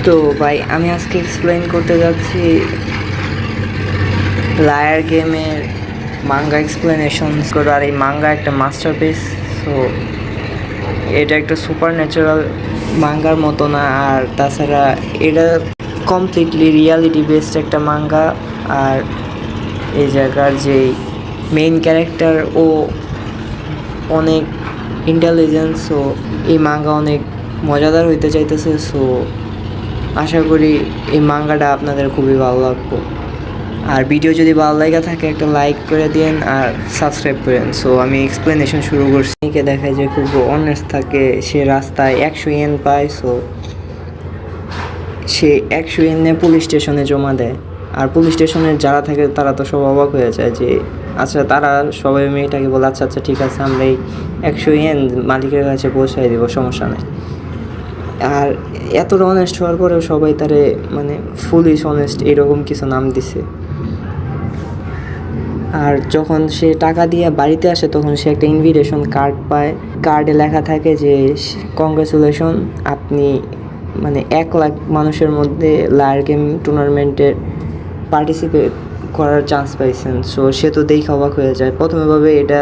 তো ভাই আমি আজকে এক্সপ্লেইন করতে যাচ্ছি লায়ার গেমের মাঙ্গা এক্সপ্লেনেশন করে। আর এই মাঙ্গা একটা মাস্টারপিস। সো এটা একটা সুপার ন্যাচারাল মাঙ্গার মতো না, আর তাছাড়া এটা কমপ্লিটলি রিয়ালিটি বেসড একটা মাঙ্গা। আর এই জায়গার যে মেইন ক্যারেক্টার ও অনেক ইন্টেলিজেন্স, সো এই মাঙ্গা অনেক মজাদার হইতে চাইতেছে। সো আশা করি এই মাঙ্গাটা আপনাদের খুবই ভালো লাগবে। আর ভিডিও যদি ভালো লাগে থাকে একটা লাইক করে দিন আর সাবস্ক্রাইব করেন। সো আমি এক্সপ্লেনেশন শুরু করছি। কে দেখায় যে খুব অনেস্ট থাকে, সে রাস্তায় 100 ইয়েন পায়। সো সে 100 ইয়েন নিয়ে পুলিশ স্টেশনে জমা দেয়। আর পুলিশ স্টেশনে যারা থাকে তারা তো সব অবাক হয়ে যায় যে আচ্ছা, তারা সবাই মেয়েটাকে বলে আচ্ছা আচ্ছা ঠিক আছে, আমরা এই 100 ইয়েন মালিকের কাছে পৌঁছাই দেবো, সমস্যা নেই। আর এতটা অনেস্ট হওয়ার পরেও সবাই তারে মানে ফুলিশ অনেস্ট এরকম কিছু নাম দিছে। আর যখন সে টাকা দিয়ে বাড়িতে আসে তখন সে একটা ইনভিটেশন কার্ড পায়। কার্ডে লেখা থাকে যে কংগ্রেচুলেশন, আপনি মানে 1 লাখ মানুষের মধ্যে লায়ার গেম টুর্নামেন্টের পার্টিসিপেট করার চান্স পাইছেন। সো সে তো দেখে অবাক হয়ে যায়। প্রথমে ভাবে এটা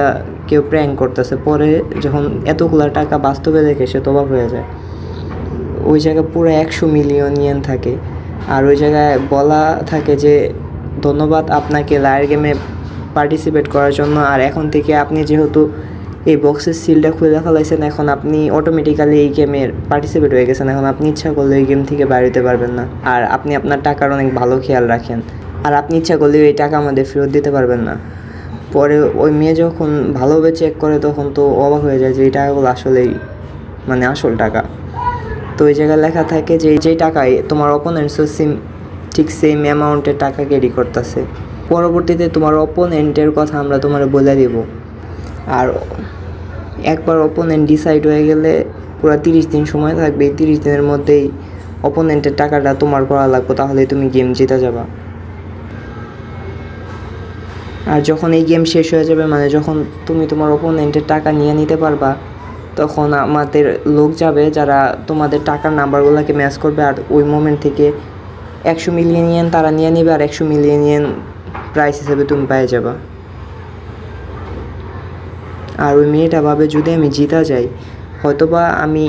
কেউ প্র্যাঙ্ক করতেছে, পরে যখন এতগুলো টাকা বাস্তবে দেখে সে তো অবাক হয়ে যায়। ওই জায়গায় পুরো 100 মিলিয়ন ইয়েন থাকে। আর ওই জায়গায় বলা থাকে যে ধন্যবাদ আপনাকে লায়ার গেমে পার্টিসিপেট করার জন্য। আর এখন থেকে আপনি যেহেতু এই বক্সের সিলটা খুলে ফেলাইছেন, এখন আপনি অটোমেটিক্যালি এই গেমের পার্টিসিপেট হয়ে গেছেন। এখন আপনি ইচ্ছা করলে এই গেম থেকে বাইরে হতে পারবেন না। আর আপনি আপনার টাকার অনেক ভালো খেয়াল রাখেন। আর আপনি ইচ্ছা করলে এই টাকা আমাদের ফেরত দিতে পারবেন না। পরে ওই মেয়ে যখন ভালোভাবে চেক করে তখন তো অবাক হয়ে যায় যে এই টাকাগুলো আসলেই মানে আসল টাকা। তো ওই জায়গায় লেখা থাকে যে যেই টাকায় তোমার অপোনেন্টসও ঠিক সেম অ্যামাউন্টের টাকা ক্যারি করতেছে। পরবর্তীতে তোমার অপোনেন্টের কথা আমরা তোমার বলে দেব। আর একবার অপোনেন্ট ডিসাইড হয়ে গেলে পুরো 30 দিন সময় থাকবে। এই 30 দিনের মধ্যেই অপোনেন্টের টাকাটা তোমার করা লাগবে, তাহলে তুমি গেম জিতে যাবা। আর যখন এই গেম শেষ হয়ে যাবে, মানে যখন তুমি তোমার অপোনেন্টের টাকা নিয়ে নিতে পারবা, তখন আমাদের লোক যাবে যারা তোমাদের টাকার নাম্বারগুলোকে ম্যাচ করবে। আর ওই মোমেন্ট থেকে 100 মিলিয়ন ইয়েন তারা নিয়ে নেবে, আর 100 মিলিয়ন ইয়েন প্রাইস হিসেবে তুমি পেয়ে যাবা। আর ওই মেয়েটা ভাবে যদি আমি জিতা যাই হয়তোবা আমি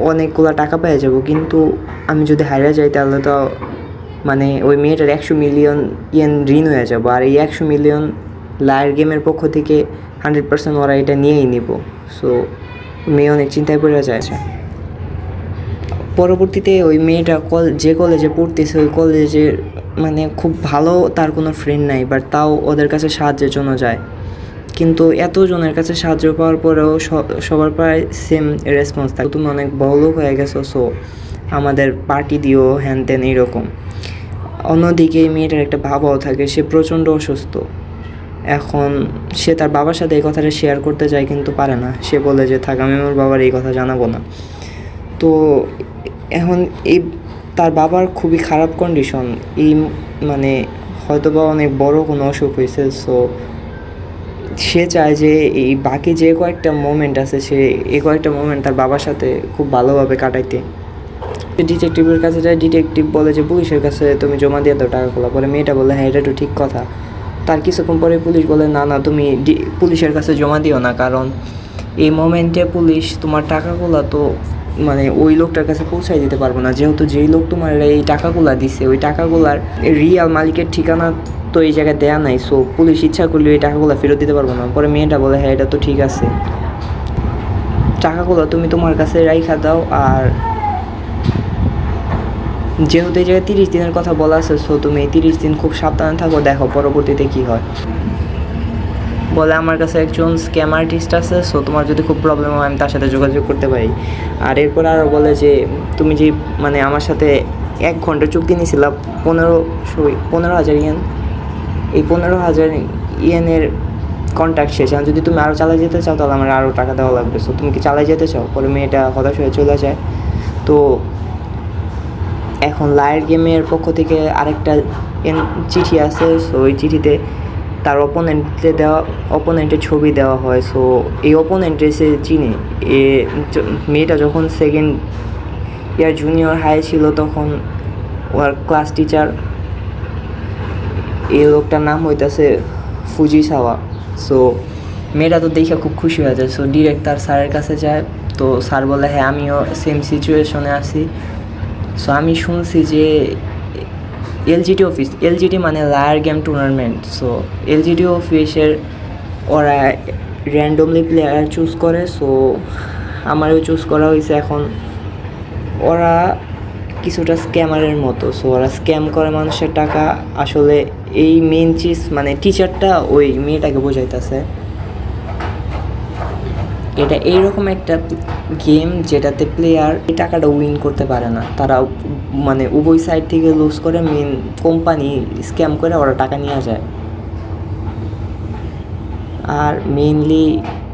অনেকগুলো টাকা পেয়ে যাব, কিন্তু আমি যদি হারিয়ে যাই তাহলে তো মানে ওই মেয়েটার 100 মিলিয়ন ইয়েন ঋণ হয়ে যাবো। আর এই 100 মিলিয়ন লায়ার গেমের পক্ষ থেকে 100% ওরা এটা নিয়েই নিব। সো মেয়ে অনেক চিন্তায় পড়ে যায়। পরবর্তীতে ওই মেয়েটা যে কলেজে পড়তেছে ওই কলেজের মানে খুব ভালো তার কোনো ফ্রেন্ড নাই, বাট তাও ওদের কাছে সাহায্যের জন্য যায়। কিন্তু এতজনের কাছে সাহায্য পাওয়ার পরেও সবার প্রায় সেম রেসপন্স থাকে, তুমি অনেক বড়লোক হয়ে গেছো, সো আমাদের পার্টি দিও হ্যান ত্যান এইরকম। অন্যদিকে এই মেয়েটার একটা বাবাও থাকে, সে প্রচণ্ড অসুস্থ। এখন সে তার বাবার সাথে এই কথাটা শেয়ার করতে চায় কিন্তু পারে না। সে বলে যে থাক, আমি আমার বাবার এই কথা জানাবো না। তো এখন এই তার বাবার খুবই খারাপ কন্ডিশন, এই মানে হয়তোবা অনেক বড় কোনো অসুখ হয়েছে। সো সে চায় যে এই বাকি যে কয়েকটা মোমেন্ট আছে সে এই কয়েকটা মোমেন্ট তার বাবার সাথে খুব ভালোভাবে কাটাইতে। ডিটেকটিভের কাছে যায়, ডিটেকটিভ বলে যে পুলিশের কাছে তুমি জমা দিয়ে দাও টাকাগুলো। পরে মেয়েটা বলে হ্যাঁ এটা তো ঠিক কথা। তার কিছুক্ষণ পরে পুলিশ বলে না না, তুমি পুলিশের কাছে জমা দিও না, কারণ এই মোমেন্টে পুলিশ তোমার টাকাগুলো তো মানে ওই লোকটার কাছে পৌঁছাই দিতে পারবো না, যেহেতু যেই লোক তোমার এই টাকাগুলা দিছে ওই টাকাগুলার রিয়াল মালিকের ঠিকানা তো এই জায়গায় দেয়া নাই। সো পুলিশ ইচ্ছা করলে এই টাকাগুলো ফেরত দিতে পারবো না। পরে মেয়েটা বলে হ্যাঁ এটা তো ঠিক আছে, টাকাগুলো তুমি তোমার কাছে রাইখা দাও। আর যেহেতু এই জায়গায় 30 দিনের কথা বলা আছে, সো তুমি এই 30 দিন খুব সাবধানে থাকো, দেখো পরবর্তীতে কী হয়। বলে আমার কাছে একজন স্ক্যাম আর্টিস্ট আছে, সো তোমার যদি খুব প্রবলেম হয় আমি তার সাথে যোগাযোগ করতে পারি। আর এরপর আরও বলে যে তুমি যে মানে আমার সাথে 1 ঘন্টা চুক্তি নিয়েছিলাম 15,000 ইয়েন, এই 15,000 ইয়েনের কন্ট্যাক্ট শেষ। যদি তুমি আরও চালিয়ে যেতে চাও তাহলে আমার আরও টাকা দেওয়া লাগবে। সো তুমি কি চালিয়ে যেতে চাও? পরে মেয়েটা হতাশ হয়ে চলে যায়। তো এখন লায়ার গেমের পক্ষ থেকে আরেকটা চিঠি আছে। সো ওই চিঠিতে তার অপোনেন্টের ছবি দেওয়া হয়। সো এই অপোনেন্টে সে চিনে। মেয়েটা যখন সেকেন্ড ইয়ার জুনিয়র হাই ছিল তখন ওর ক্লাস টিচার, এই লোকটার নাম হইতেছে ফুজিসাওয়া। সো মেয়েটা তো দেখে খুব খুশি হয়ে যায়। সো ডিরেক্ট তার স্যারের কাছে যায়। তো স্যার বলে হ্যাঁ আমিও সেম সিচুয়েশনে আছি। সো আমি শুনছি যে এলজিডি অফিস, এলজিডি মানে liar game tournament. So LGD অফিসের ওরা র্যান্ডমলি প্লেয়ার চুজ করে। সো আমারও চুজ করা হয়েছে। এখন ওরা কিছুটা স্ক্যামারের মতো। সো ওরা স্ক্যাম করে মানুষের টাকা। আসলে এই মেন চিজ মানে টিচারটা ওই মেয়েটাকে বোঝাইতেছে এটা এইরকম একটা গেম যেটাতে প্লেয়ার এই টাকাটা উইন করতে পারে না, তারা মানে উভয় সাইড থেকে লুজ করে মেন কোম্পানি স্ক্যাম করে ওরা টাকা নিয়ে যায়। আর মেইনলি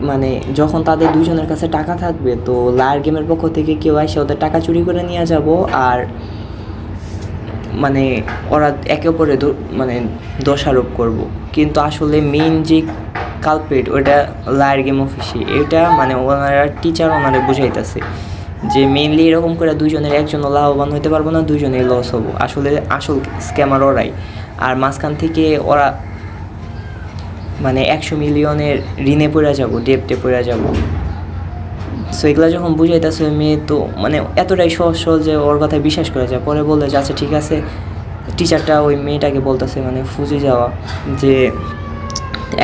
মানে যখন তাদের দুজনের কাছে টাকা থাকবে তো লায়ার গেমের পক্ষ থেকে কেউ এসে ওদের টাকা চুরি করে নিয়ে যাব। আর মানে ওরা একে অপরে মানে দোষারোপ করব। কিন্তু আসলে মেইন যে কালপ্রিট ওটা লায়ার গেম অফিসে, এটা মানে ওনারা টিচার ওনারা বুঝাইতেছে যে মেইনলি এরকম করে দুজনের একজনও লাভবান হতে পারবো না, দুজনেই লস হবো। আসলে আসল স্ক্যামার ওরাই। আর মাঝখান থেকে ওরা মানে 100 মিলিয়নের ঋণে পড়ে যাবো, ডেপ্টে পড়ে যাব। সো এগুলো যখন বুঝাইতেছে মেয়ে তো মানে এতটাই সহজ যে ওর কথায় বিশ্বাস করে যায়। পরে বলে যে আচ্ছা ঠিক আছে, টিচারটা ওই মেয়েটাকে বলতেছে মানে ফুজে যাওয়া যে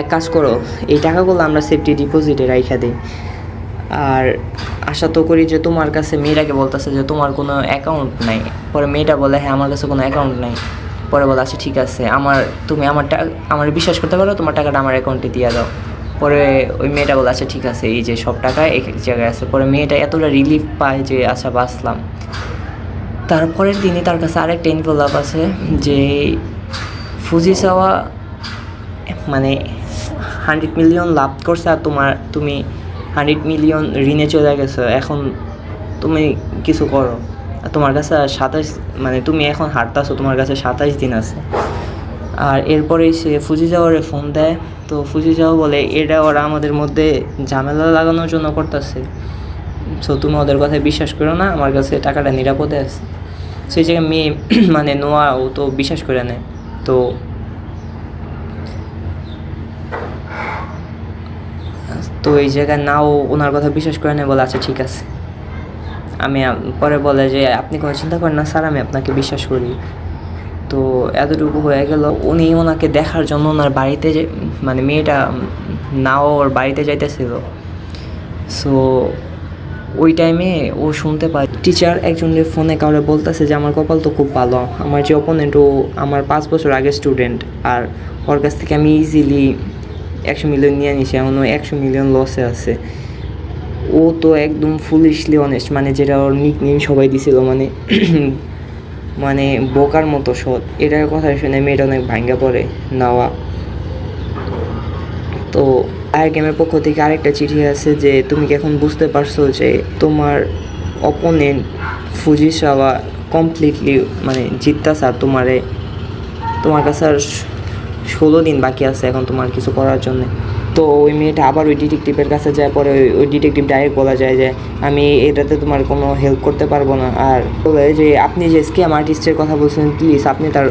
এক কাজ করো, এই টাকাগুলো আমরা সেফটি ডিপোজিটে রাইখা দিই। আর আশা তো করি যে তোমার কাছে, মেয়েটাকে বলতেছে যে তোমার কোনো অ্যাকাউন্ট নাই। পরে মেয়েটা বলে হ্যাঁ আমার কাছে কোনো অ্যাকাউন্ট নাই। পরে বলে আচ্ছা ঠিক আছে, তুমি আমার বিশ্বাস করতে পারো, তোমার টাকাটা আমার অ্যাকাউন্টে দিয়ে দাও। পরে ওই মেয়েটা বলে আচ্ছা ঠিক আছে, এই যে সব টাকা এক এক জায়গায় আছে। পরে মেয়েটা এতটা রিলিফ পায় যে আচ্ছা বাঁচলাম। তারপরের দিনই তার কাছে আরেকটা ইনফোলাভ আছে যে ফুজিসাওয়া মানে 100 মিলিয়ন লাভ করছে আর তুমি 100 মিলিয়ন ঋণে চলে গেছো। এখন তুমি কিছু করো, তোমার কাছে 27 মানে তুমি এখন হারতাছো, তোমার কাছে 27 দিন আছে। আর এরপরে সে ফুজিসাওয়ারে ফোন দেয়। তো ফুজিসাওয়া বলে এটা ওরা আমাদের মধ্যে ঝামেলা লাগানোর জন্য করতেছে। সো তুমি ওদের কথায় বিশ্বাস করো না, আমার কাছে টাকাটা নিরাপদে আছে। সেই জায়গায় মেয়ে মানে নোয়া ও তো বিশ্বাস করে নেয়। তো এই জায়গায় নাও ওনার কথা বিশ্বাস করে নেয়, বলে আচ্ছা ঠিক আছে। পরে বলে যে আপনি কোনো চিন্তা করেন না স্যার, আমি আপনাকে বিশ্বাস করি। তো এতটুকু হয়ে গেল। উনি ওনাকে দেখার জন্য ওনার বাড়িতে মানে মেয়েটা নাও ওর বাড়িতে যাইতেছিল। সো ওই টাইমে ও শুনতে পায় টিচার একজনের ফোনে কাউরে বলতেছে যে আমার কপাল তো খুব ভালো, আমার যে অপোনেন্ট ও আমার 5 বছর আগে স্টুডেন্ট, আর ওর কাছ থেকে আমি ইজিলি 100 মিলিয়ন নিয়ে নিছি, এমন 100 মিলিয়ন লসে আছে। ও তো একদম ফুলিশলি অনেস্ট, মানে যেটা ওর নিকনেম সবাই দিছিল, মানে মানে বোকার মতো সৎ। এটার কথা শুনে মেয়েটা অনেক ভাঙ্গা পড়ে নাওয়া। তো আর গেমের পক্ষ থেকে আরেকটা চিঠি আছে যে তুমি কি এখন বুঝতে পারছো যে তোমার অপোনেন্ট ফুজিসাওয়া কমপ্লিটলি মানে জিততাছে, আর তোমার কাছে আর 16 দিন বাকি আছে এখন তোমার কিছু করার জন্য। তো ওই মেয়েটা আবার ওই ডিটেকটিভের কাছে যায়। পরে ওই ডিটেকটিভ ডাইরেক্ট বলা যায় যে আমি এটাতে তোমার কোনো হেল্প করতে পারবো না। আর বলে যে আপনি যে স্ক্যাম আর্টিস্টের কথা বলছেন, প্লিজ আপনি তার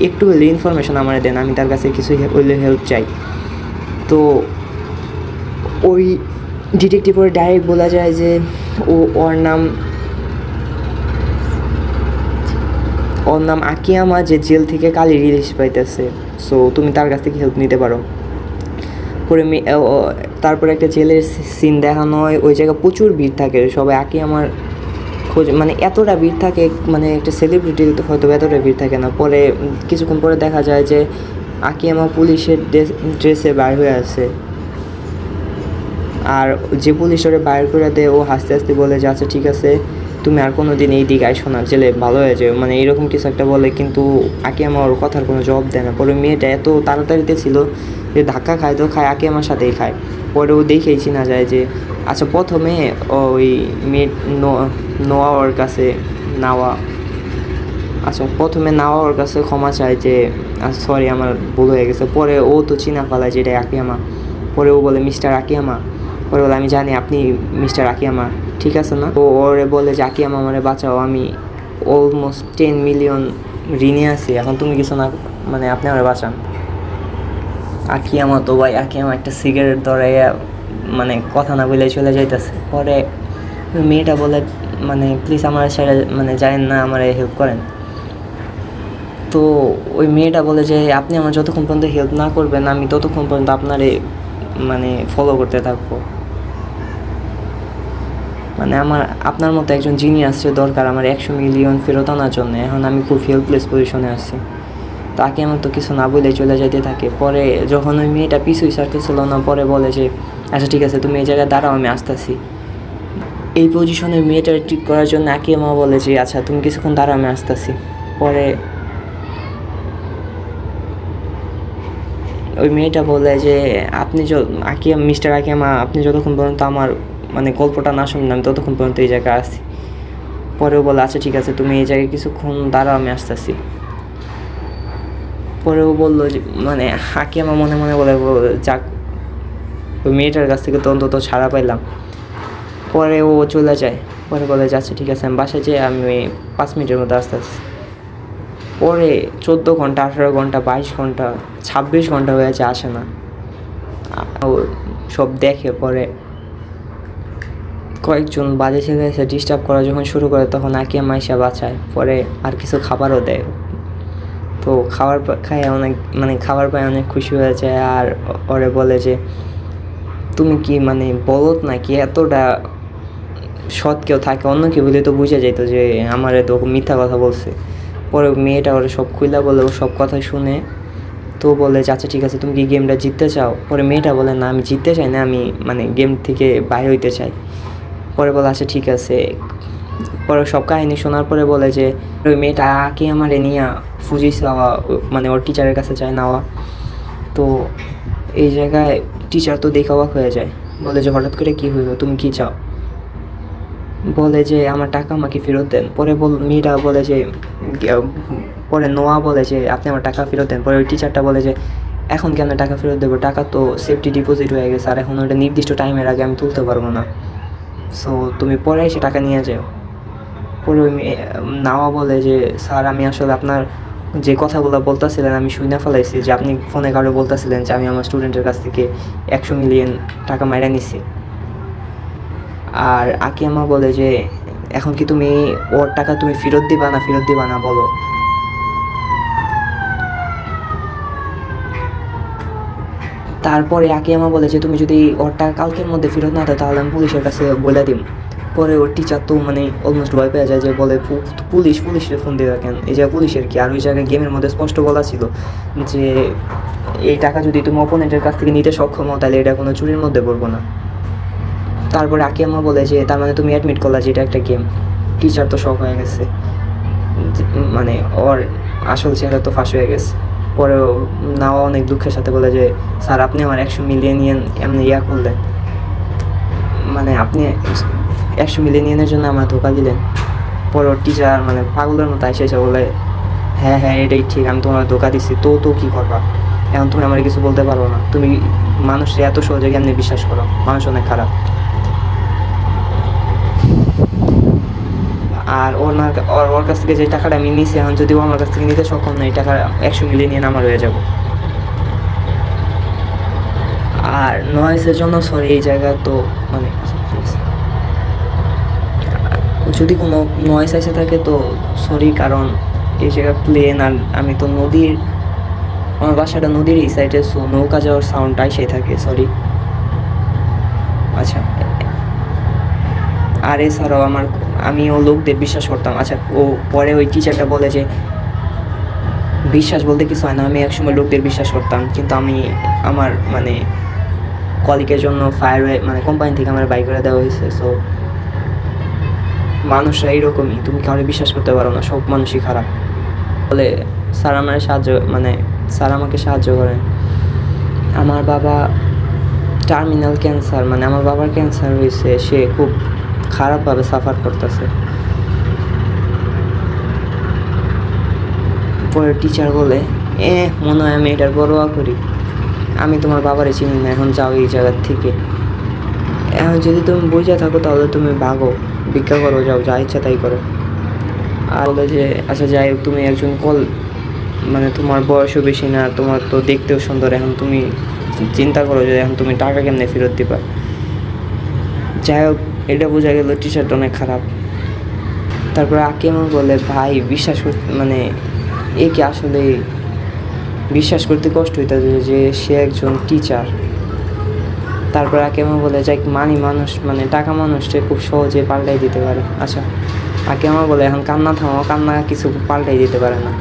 একটু হলে ইনফরমেশন আমার দেন, আমি তার কাছে কিছু হইলে হেল্প চাই। তো ওই ডিটেকটিভের ডাইরেক্ট বলা যায় যে ওর নাম আকিয়ামা, যে জেল থেকে কালি রিলিজ পাইতেছে। সো তুমি তার কাছ থেকে হেল্প নিতে পারো। পরে তারপরে একটা জেলের সিন দেখানো হয়। ওই জায়গায় প্রচুর ভিড় থাকে, সবাই আকিয়ামার খোঁজ, মানে এতটা ভিড় থাকে, মানে একটা সেলিব্রিটি হয়তো এতটা ভিড় থাকে না। পরে কিছুক্ষণ পরে দেখা যায় যে আকিয়ামা পুলিশের ড্রেসে বাইর হয়ে আছে। আর যে পুলিশ ওরে বাইর করে দেয়, ও হাসতে হাসতে বলে যে আচ্ছা ঠিক আছে, তুমি আর কোনো দিন এই দিকে আইসো না, জেলে ভালো হয়ে যাবে, মানে এরকম কিছু একটা বলে। কিন্তু আকিয়ামা ওর কথার কোনো জবাব দেয় না। পরে মেয়েটা এত তাড়াতাড়িতে ছিল যে ধাক্কা খায় তো খায়, আকিয়ামার সাথেই খায়। পরে ও দেখেই চিনা যায় যে আচ্ছা প্রথমে ওই মেয়ে নোয়া ওর কাছে ওর কাছে ক্ষমা চায় যে সরি আমার ভুল হয়ে গেছে। পরে ও তো চিনা ফেলায় যে এটা আকিয়ামা। পরে ও বলে মিস্টার আকিয়ামা। পরে বলে আমি জানি আপনি মিস্টার আকিয়ামা। ঠিক আছে না? ও ওরে বলে যে আকিয়ামা আমারে বাঁচাও, আমি অলমোস্ট 10 মিলিয়ন ঋণে আছি, এখন তুমি কিছু না মানে আপনি আমারে বাঁচান। আকিয়ামা তো ভাই, আকিয়ামা একটা সিগারেট ধরাইয়া মানে কথা না বলে চলে যাইতেছে। পরে মেয়েটা বলে মানে প্লিজ আমার সাথে মানে যায়েন না, আমার হেল্প করেন। তো ওই মেয়েটা বলে যে আপনি আমার যতক্ষণ পর্যন্ত হেল্প না করবেন আমি ততক্ষণ পর্যন্ত আপনারে মানে ফলো করতে থাকবো। মানে আপনার মতো একজন জিনিয়াসের দরকার আমার 100 মিলিয়ন ফেরত আনার জন্য। এখন আমি খুব হেল্পলেস পজিশনে আছি। তাকে আমার তো কিছু না বলে চলে যেতে থাকে। পরে যখন ওই মেয়েটা পিছুই ছাড়তেছিল না, পরে বলে যে আচ্ছা ঠিক আছে তুমি এই জায়গায় দাঁড়াও, আমি আসতেছি। এই পজিশনে মেয়েটা ঠিক করার জন্য আকিয়ামা বলে যে আচ্ছা তুমি কিছুক্ষণ দাঁড়াও, আমি আসতেছি। পরে ওই মেয়েটা বলে যে আপনি মিস্টার আকিয়ামা, আপনি যতক্ষণ পর্যন্ত আমার মানে গল্পটা না শুনলেন আমি ততক্ষণ পর্যন্ত এই জায়গায় আসছি। পরেও বলে আচ্ছা ঠিক আছে তুমি এই জায়গায় কিছুক্ষণ দাঁড়াও, আমি আসতেছি। পরেও বললো যে মানে আকিয়ামা মনে মনে বলে যাক ওই মেয়েটার কাছ থেকে তো অন্তত ছাড়া পাইলাম। পরে ও চলে যায়। পরে বলে যাচ্ছে ঠিক আছে আমি বাসায় যাই, আমি 5 মিনিটের মধ্যে আসতেছি। পরে 14 ঘন্টা, 18 ঘন্টা, 22 ঘন্টা, 26 ঘন্টা হয়েছে, আসে না। ও সব দেখে। পরে কয়েকজন বাজে ছেলে এসে ডিস্টার্ব করা যখন শুরু করে তখন আকিয়ামা এসে বাঁচায়। পরে আর কিছু খাবারও দেয়। তো খায় অনেক মানে খাবার পায় অনেক খুশি হয়ে যায়। আর ওরে বলে যে তুমি কি মানে বলত নাকি, এতটা সৎ কেউ থাকে অন্য কেউ বলে তো বুঝে যেত যে আমারে তো মিথ্যা কথা বলছে। পরে মেয়েটা ওরা সব খুইলা বলে, ও সব কথা শুনে তো বলে যে আচ্ছা ঠিক আছে তুমি কি গেমটা জিততে চাও? পরে মেয়েটা বলে না আমি জিততে চাই না, আমি মানে গেম থেকে বাইরে হইতে চাই। পরে বলে আচ্ছা ঠিক আছে। পরে সব কাহিনী শোনার পরে বলে যে ওই মেয়েটা আগে আমার নিয়ে ফুজি যাওয়া মানে ওর টিচারের কাছে যায় নেওয়া। তো এই জায়গায় টিচার তো দেখে অবাক হয়ে যায়, বলে যে হঠাৎ করে কী হইলো, তুমি কী চাও? বলে যে আমার টাকা আমাকে ফেরত দেন। পরে মেয়েটা বলে যে পরে নোয়া বলে যে আপনি আমার টাকা ফেরত দেন। পরে ওই টিচারটা বলে যে এখন কেন টাকা ফেরত দেবো, টাকা তো সেফটি ডিপোজিট হয়ে গেছে, আর এখন ওটা নির্দিষ্ট টাইমের আগে আমি তুলতে পারবো না, সো তুমি পরে এসে টাকা নিয়ে যাও। পরে ওই নাওয়া বলে যে স্যার আমি আসলে আপনার যে কথাগুলো বলতেছিলেন আমি শুনে ফেলাইছি, যে আপনি ফোনে কারো বলতেছিলেন যে আমি আমার স্টুডেন্টের কাছ থেকে 100 মিলিয়ন টাকা মাইরা নিছি। আর আকিয়ামা বলে যে এখন কি তুমি ওর টাকা তুমি ফেরত দিবা না বলো। তারপরে আকিয়ামা বলে যে তুমি যদি ওর টাকা কালকের মধ্যে ফেরত না দাও তাহলে আমি পুলিশের কাছে বলে দিব। পরে ওর টিচার তো মানে অলমোস্ট ভয় পেয়ে যায়, যে বলে পুলিশের ফোন দিয়ে রাখেন, এই জায়গায় পুলিশের কি? আর ওই জায়গায় গেমের মধ্যে স্পষ্ট বলা ছিল যে এই টাকা যদি তুমি অপোনেন্টের কাছ থেকে নিতে সক্ষম হও তাহলে এটা কোনো চুরির মধ্যে পড়বো না। তারপরে আকিয়ামা বলে যে তার মানে তুমি অ্যাডমিট করলা যে এটা একটা গেম। টিচার তো শক হয়ে গেছে, মানে ওর আসল চেহারা তো ফাঁস হয়ে গেছে। পরেও নাওয়া অনেক দুঃখের সাথে বলে যে স্যার আপনি আমার 100 মিলিয়ন এমনি করলেন, মানে আপনি 100 মিলিয়নের জন্য আমার ধোকা দিলেন। পরে ওর টিচার মানে পাগলের মতো এসে বলে হ্যাঁ এটাই ঠিক, আমি তোমার ধোকা দিচ্ছি, তো কী করবা? এখন তুমি আমার কিছু বলতে পারবো না, তুমি মানুষের এত সহজে কেমনি বিশ্বাস করো, মানুষ অনেক খারাপ। আর ওর কাছ থেকে যে টাকাটা আমি নিয়েছি, এখন যদি ও আমার কাছ থেকে নিতে সক্ষম না, এই টাকা 100 মিলিয়ন আমার হয়ে যাব। আর নয়েসের জন্য সরি, এই জায়গা তো মানে যদি কোনো নয়েস এসে থাকে তো সরি, কারণ এই জায়গা প্লেন আর আমি তো আমার বাসাটা নদীর এই সাইডে, সো নৌকা যাওয়ার সাউন্ডটা এসে থাকে, সরি। আচ্ছা, আর এছাড়াও আমি ও লোকদের বিশ্বাস করতাম। আচ্ছা, ও পরে ওই টিচারটা বলে যে বিশ্বাস বলতে কিছু হয় না, আমি একসময় লোকদের বিশ্বাস করতাম, কিন্তু আমার মানে কলিগের জন্য মানে কোম্পানি থেকে আমার বাইক করে দেওয়া হয়েছে। সো মানুষরা এইরকমই, তুমি কাউকে বিশ্বাস করতে পারো না, সব মানুষই খারাপ। বলে স্যার আমাকে সাহায্য করেন। আমার বাবা টার্মিনাল ক্যান্সার, মানে আমার বাবার ক্যান্সার হয়েছে, সে খুব খারাপভাবে সাফার করতেছে। পরে টিচার বলে মনে হয় আমি এটার পরোয়া করি, আমি তোমার বাবারে চিনি না, এখন যাও এই জায়গার থেকে। এখন যদি তুমি বুঝে থাকো তাহলে তুমি ভাগো, ভিক্ষা করো, যাও, যা ইচ্ছা তাই করো। আর বলে যে আচ্ছা যাই হোক, তুমি একজন মানে তোমার বয়সও বেশি না, তোমার তো দেখতেও সুন্দর, এখন তুমি চিন্তা করো যে এখন তুমি টাকা কেমনে ফেরত দিবা। যাই হোক, এটা বোঝা গেল টিচারটা অনেক খারাপ। তারপরে আকিমা বলে ভাই বিশ্বাস করতে মানে একে আসলে বিশ্বাস করতে কষ্ট হইতেছে যে সে একজন টিচার। তারপর আকিমা বলে যাই মানুষ মানে টাকা মানুষকে খুব সহজে পাল্টাই দিতে পারে। আচ্ছা, আকিমা বলে এখন কান্না থামাও, কান্না কিছু পাল্টাই দিতে পারে না।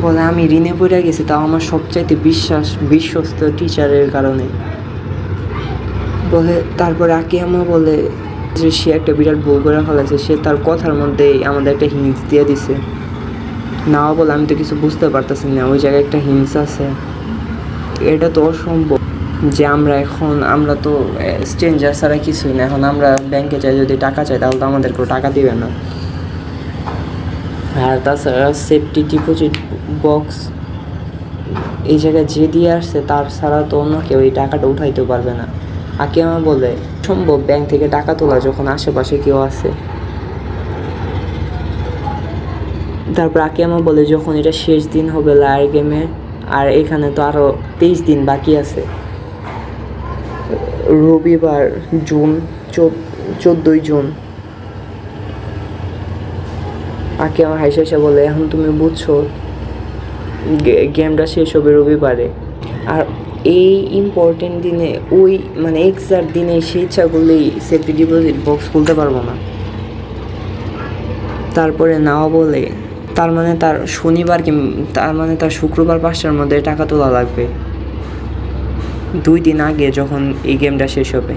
বলে আমি ঋণে পড়ে গেছি, তাও আমার সবচাইতে বিশ্বস্ত টিচারের কারণে। বলে তারপরে আকিয়ামা বলে যে সে একটা বিরাট ভুল করে ফেলেছে, সে তার কথার মধ্যেই আমাদের একটা হিংস দিয়ে দিছে। নাও বলে আমি তো কিছু বুঝতে পারতেছি না, ওই জায়গায় একটা হিংস আছে। এটা তো অসম্ভব যে আমরা তো স্ট্রেঞ্জার ছাড়া কিছুই না, এখন আমরা ব্যাংকে যাই যদি টাকা চাই তাহলে তো আমাদেরকেও টাকা দিবে না। আর তাছাড়া সেফটি ডিপোজিট বক্স এই জায়গায় যে দিয়ে আসছে তার ছাড়া তো অন্য কেউ এই টাকাটা উঠাইতে পারবে না। আকিয়ামা বলে সম্ভব ব্যাংক থেকে টাকা তোলা যখন আশেপাশে কেউ আছে। তারপর আকিয়ামা বলে যখন এটা শেষ দিন হবে লায়ার গেমের, আর এখানে তো আরও 23 দিন বাকি আছে, রবিবার জুন 14 জুন। আকিয়ামা হাইসা বলে এখন তুমি বুঝছো গেমটা শেষ হবে রবিবারে, আর এই ইম্পর্টেন্ট দিনে ওই মানে এক্সাক্ট দিনে সে ইচ্ছা করলেই সেফটি ডিপোজিট বক্স খুলতে পারবো না। তারপরে নাও বলে তার মানে তার শুক্রবার 5টার মধ্যে টাকা তোলা লাগবে, 2 দিন আগে যখন এই গেমটা শেষ হবে।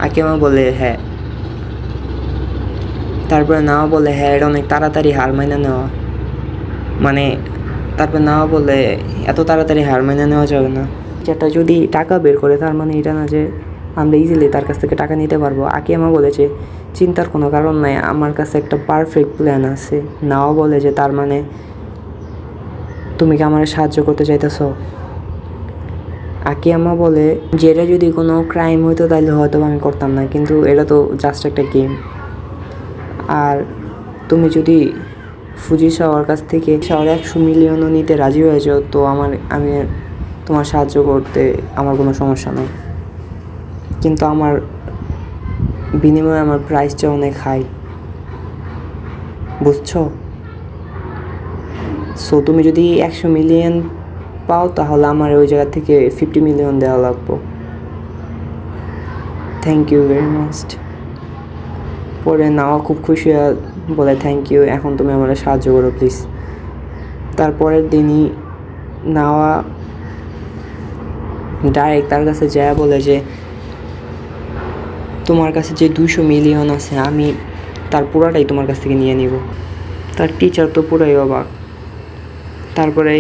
আকিয়ামা বলে হ্যাঁ। তারপরে নাও বলে হ্যাঁ এটা অনেক তাড়াতাড়ি হার মাইনা নেওয়া, মানে তারপর নাও বলে এত তাড়াতাড়ি হার মাইনা নেওয়া যাবে না, যেটা যদি টাকা বের করে তার মানে এটা না যে আমরা ইজিলি তার কাছ থেকে টাকা নিতে পারবো। আকিয়ামা বলেছে চিন্তার কোনো কারণ নাই, আমার কাছে একটা পারফেক্ট প্ল্যান আছে। নাও বলে যে তার মানে তুমি কি আমার সাহায্য করতে চাইতেছ? আকিয়ামা বলে যে এটা যদি কোনো ক্রাইম হইতো তাহলে হয়তো আমি করতাম না, কিন্তু এটা তো জাস্ট একটা গেম। আর তুমি যদি ফুজিসাওয়ার কাছ থেকে 100 মিলিয়নও নিতে রাজি হয়ে যাও তো আমি তোমার সাহায্য করতে আমার কোনো সমস্যা নেই, কিন্তু আমার বিনিময়ে আমার প্রাইসটা অনেক হাই, বুঝছো? সো তুমি যদি 100 মিলিয়ন পাও তাহলে আমার ওই জায়গা থেকে 50 মিলিয়ন দেওয়া লাগবে। Thank you very much. পরে নাওয়া খুব খুশি বলে থ্যাংক ইউ, এখন তুমি আমার সাহায্য করো প্লিজ। তারপরের দিনই নাওয়া ডাইরেক্ট তার কাছে যায় বলে যে তোমার কাছে যে 200 মিলিয়ন আছে আমি তার পুরাটাই তোমার কাছ থেকে নিয়ে নিব। তার টিচার তো পুরাই অবাক। তারপরে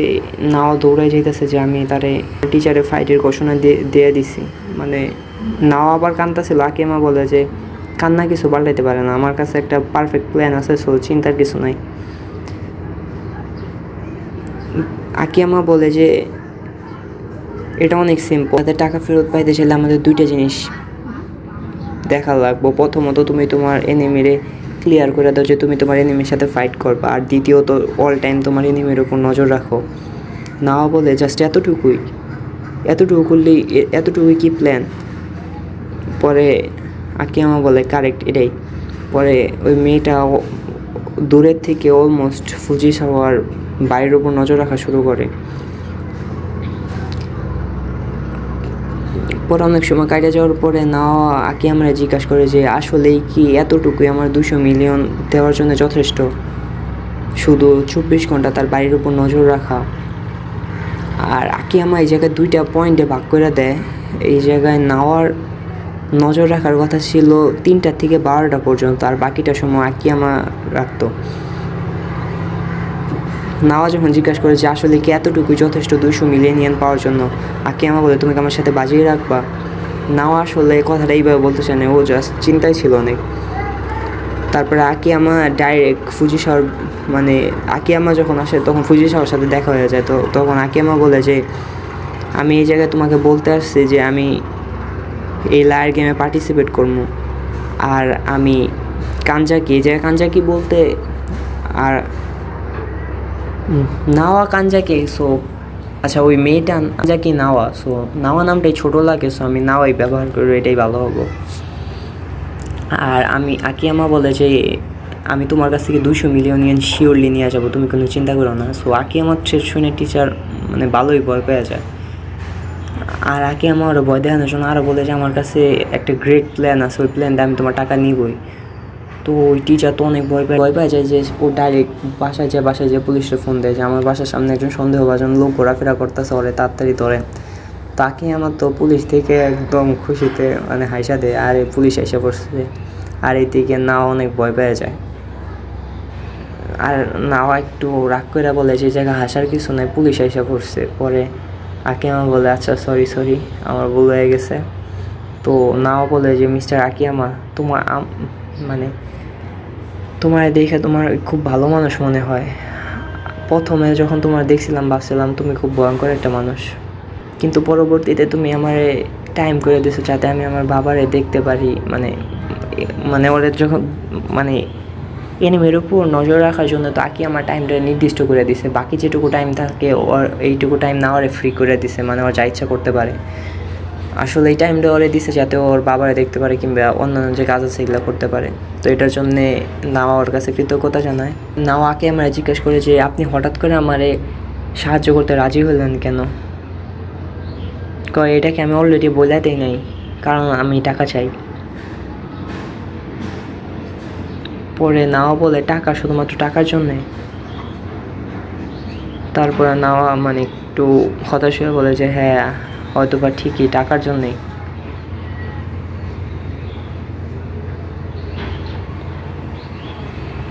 নাও দৌড়াই যাইতেছে যে আমি তারে টিচারের ফাইটের ঘোষণা দিয়ে দিছি, মানে নাও আবার কান্দাছিল। আকিয়ামা বলে যে কান্না কিছু পাল্টাইতে পারে না, আমার কাছে একটা পারফেক্ট প্ল্যান আছে, সো চিন্তার কিছু নাই। আকিয়ামা বলে যে এটা অনেক সিম্পল, তাদের টাকা ফেরত পাইতে চাইলে আমাদের 2টা জিনিস দেখা লাগবো। প্রথমত তুমি তোমার এনিমিরে ক্লিয়ার করে দাও যে তুমি তোমার এনিমির সাথে ফাইট করবা, আর দ্বিতীয়ত অল টাইম তোমার এনিমির উপর নজর রাখো। নাও বলে জাস্ট এতটুকুই করলেই, এতটুকুই কি প্ল্যান? পরে আকিয়ামা বলে কারেক্ট এটাই। পরে ওই মেয়েটা দূরের থেকে অলমোস্ট ফুজিসাওয়ার বাইরের উপর নজর রাখা শুরু করে। পরে অনেক সময় কাটিয়ে যাওয়ার পরে নাও আকিয়ামারে জিজ্ঞাসা করে যে আসলেই কি এতটুকুই আমার 200 মিলিয়ন দেওয়ার জন্য যথেষ্ট, শুধু 24 ঘন্টা তার বাড়ির উপর নজর রাখা? আর আকিয়ামা এই জায়গায় 2টা পয়েন্টে ভাগ করে দেয়। এই জায়গায় নাওয়ার নজর রাখার কথা ছিল 3টা থেকে 12টা পর্যন্ত, আর বাকিটা সময় আকিয়ামা রাখতো। নাওয়া যখন জিজ্ঞাসা করে যে আসলে কি এতটুকুই যথেষ্ট 200 মিলিয়ন পাওয়ার জন্য, আকিয়ামা বলে তুমি কি আমার সাথে বাজিয়ে রাখবা? নাওয়া আসলে কথাটা এইভাবে বলতে চায় না, ও জাস্ট চিন্তায় ছিল অনেক। তারপরে আকিয়ামা ডাইরেক্ট ফুজিসাওয়ার মানে আকিয়ামা যখন আসে তখন ফুজিসাওয়ার সাথে দেখা হয়ে যায়। তখন আকিয়ামা বলে যে আমি এই জায়গায় তোমাকে বলতে আসছি যে আমি এই লায়ার গেমে পার্টিসিপেট করবো। আর আমি কানজাকি, যে কানজাকি বলতে আর নাওয়া কানজাকি, সো আচ্ছা ওই মেয়েটা কানজাকি নাওয়া, সো নাওয়া নামটাই ছোটো লাগে, সো আমি নাওয়াই ব্যবহার করি, এটাই ভালো হবো। আর আমি আকিয়ামা বলে যে আমি তোমার কাছ থেকে 200 মিলিয়ন ইয়েন শিওরলি নিয়ে যাবো, তুমি কোনো চিন্তা করো না। সো আকিয়ামার শুনে টিচার মানে ভালোই ভয় পেয়ে যায়। আর আকিয়ামা আরও ভয় দেখানোর জন্য আরও বলে যে আমার কাছে একটা গ্রেট প্ল্যান আছে, ওই প্ল্যানটা আমি তোমার টাকা নিবই। তো ওই টিচার তো অনেক ভয় পেয়ে যায় যে ও ডাইরেক্ট বাসায় যায় পুলিশে ফোন দেয় যে আমার বাসার সামনে একজন সন্দেহভাজন লোক ঘোরাফেরা করতেছে, ওরে তাড়াতাড়ি ধরেন। তাকে আমার তো পুলিশ থেকে একদম খুশিতে মানে হাইসা দেয়, আর এই পুলিশ এসে পড়ছে। আর এইদিকে নাও অনেক ভয় পেয়ে যায়। আর নাও একটু রাগ করে বলে যে জায়গায় হাসার কিছু নাই, পুলিশ এসে পড়ছে। পরে আকিয়ামা বলে আচ্ছা সরি আমার ভুল হয়ে গেছে। তো নাও বলে যে মিস্টার আকিয়ামা, তোমার মানে তোমার দেখে তোমার খুব ভালো মানুষ মনে হয়। প্রথমে যখন তোমার দেখছিলাম ভাবছিলাম তুমি খুব ভয়ঙ্কর একটা মানুষ, কিন্তু পরবর্তীতে তুমি আমার টাইম করে দিছো যাতে আমি আমার বাবারে দেখতে পারি, মানে ওদের যখন মানে এনিমের উপর নজর রাখার জন্য তো আকি আমার টাইমটা নির্দিষ্ট করে দিছে। বাকি যেটুকু টাইম থাকে ওর এইটুকু টাইম না ওরে ফ্রি করে দিছে, মানে ওর যা ইচ্ছা করতে পারে। আসলে এই টাইমটা ওরে দিছে যাতে ওর বাবারে দেখতে পারে কিংবা অন্যান্য যে কাজ আছে এগুলো করতে পারে। তো এটার জন্যে নাওয়া ওর কাছে কৃতজ্ঞতা জানায়। নাওয়াকে আমরা জিজ্ঞেস করে যে আপনি হঠাৎ করে আমারে সাহায্য করতে রাজি হলেন কেন? কয় এটাকে আমি অলরেডি বলাতেই নাই, কারণ আমি টাকা চাই। পরে নাওয়া বলে টাকা, শুধুমাত্র টাকার জন্যে? তারপরে নাওয়া মানে একটু হতাশ হয়ে বলে যে হ্যাঁ হয়তো বা ঠিকই টাকার জন্যেই।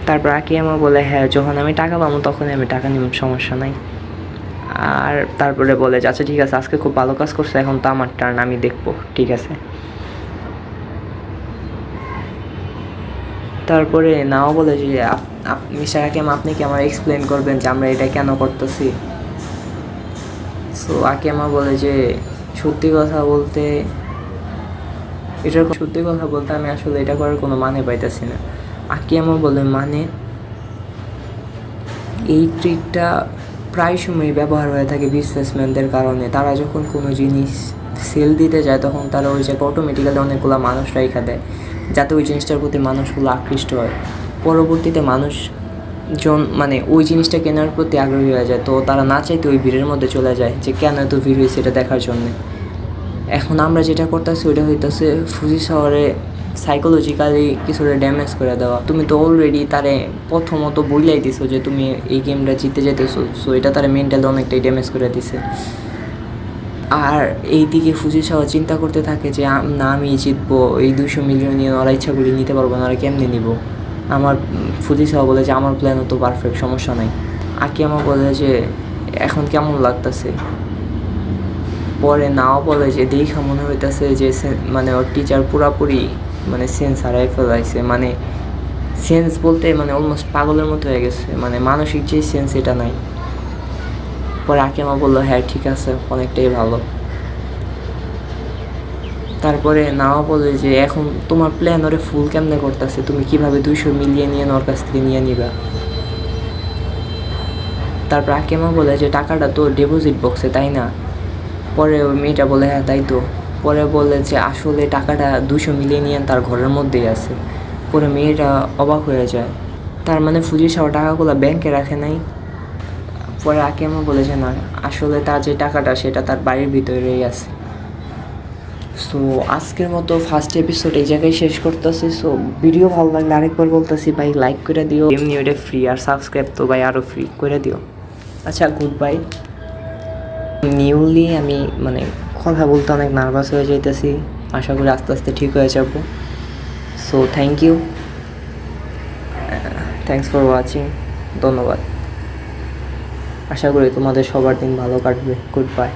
তারপর আকিয়ামা বলে হ্যাঁ যখন আমি টাকা পাবো তখনই আমি টাকা নিব, সমস্যা নাই। আর তারপরে বলে যে আচ্ছা ঠিক আছে আজকে খুব ভালো কাজ করছে, এখন তো আমার টার্ন, আমি দেখবো, ঠিক আছে। তারপরে নাও বলে যে মিস্টার আকিয়ামা আপনি কি আমার এক্সপ্লেন করবেন যে আমরা এটা কেন করতেছি? সো আকিয়ামা বলে যে সত্যি কথা বলতে আমি আসলে এটা করার কোনো মানে পাইতেছি না। আকিয়ামা বলে মানে এই ট্রিকটা প্রায় সময় ব্যবহার হয়ে থাকে বিজনেসম্যানদের কারণে। তারা যখন কোনো জিনিস সেল দিতে যায় তখন তারা ওই জায়গায় অটোমেটিক্যালি অনেকগুলো মানুষ রাইখা দেয় যাতে ওই জিনিসটার প্রতি মানুষগুলো আকৃষ্ট হয়। পরবর্তীতে মানুষজন মানে ওই জিনিসটা কেনার প্রতি আগ্রহী হয়ে যায়, তো তারা না চাইতে ওই ভিড়ের মধ্যে চলে যায় যে কেন এত ভিড় হয়েছে এটা দেখার জন্যে। এখন আমরা যেটা করতেছি ওইটা হইতেছে ফুজি শহরে সাইকোলজিক্যালি কিছুটা ড্যামেজ করে দেওয়া। তুমি তো অলরেডি তারে প্রথমত বইলাই দিছো যে তুমি এই গেমটা জিততে যেতেছো, সো এটা তারা মেন্টালি অনেকটাই ড্যামেজ করে দিছে। আর এইদিকে ফুজি শহর চিন্তা করতে থাকে যে না আমি জিতবো, এই 200 মিলিয়ন নিয়ে ওরা ইচ্ছাগুলি নিতে পারবো না, ওরা কেমনি নিব। আমার ফুজি শহর বলে যে আমার প্ল্যানও তো পারফেক্ট, সমস্যা নাই। আকিয়ামা বলে যে এখন কেমন লাগতেছে? পরে নাও বলে যে দেখা মনে হইতেছে যে মানে ওর টিচার পুরাপুরি মানে সেন্স হারাই ফেলাইছে, মানে সেন্স বলতে মানে অলমোস্ট পাগলের মতো হয়ে গেছে, মানে মানসিক যে সেন্স এটা নাই। পরে আকিয়ামা বললো হ্যাঁ ঠিক আছে অনেকটাই ভালো। তারপরে নাও বলে যে এখন তোমার প্ল্যান ওরে ফুল কেমনে করতেছে, তুমি কিভাবে 200 মিলিয়ন নিয়ে ওর কাছ থেকে নিয়ে নিবা? তারপর আকিয়ামা বলে যে টাকাটা তো ডিপোজিট বক্সে, তাই না? পরে ওই মেয়েটা বলে হ্যাঁ তাই তো। পরে বলে যে আসলে টাকাটা 200 মিলিয়ন তার ঘরের মধ্যেই আছে। পরে মেয়েটা অবাক হয়ে যায়, তার মানে ফুজি সব টাকাগুলো ব্যাংকে রাখে নাই? পরে আকিয়ামা বলে যে না, আসলে তার যে টাকাটা সেটা তার বাড়ির ভিতরেই আছে। সো আজকের মতো ফার্স্ট এপিসোড এই জায়গায় শেষ করতেছি। সো ভিডিও ভালো লাগলে আরেকবার বলতেছি ভাই লাইক করে দিও, এমনি ওইটা ফ্রি, আর সাবস্ক্রাইব তো ভাই আরও ফ্রি করে দিও। আচ্ছা গুড বাই। নিউলি আমি মানে কথা বলতে অনেক নার্ভাস হয়ে যাইতেছি, আশা করি আস্তে আস্তে ঠিক হয়ে যাব। সো থ্যাংকস ফর ওয়াচিং, ধন্যবাদ। আশা করি তোমাদের সবার দিন ভালো কাটবে। Good bye.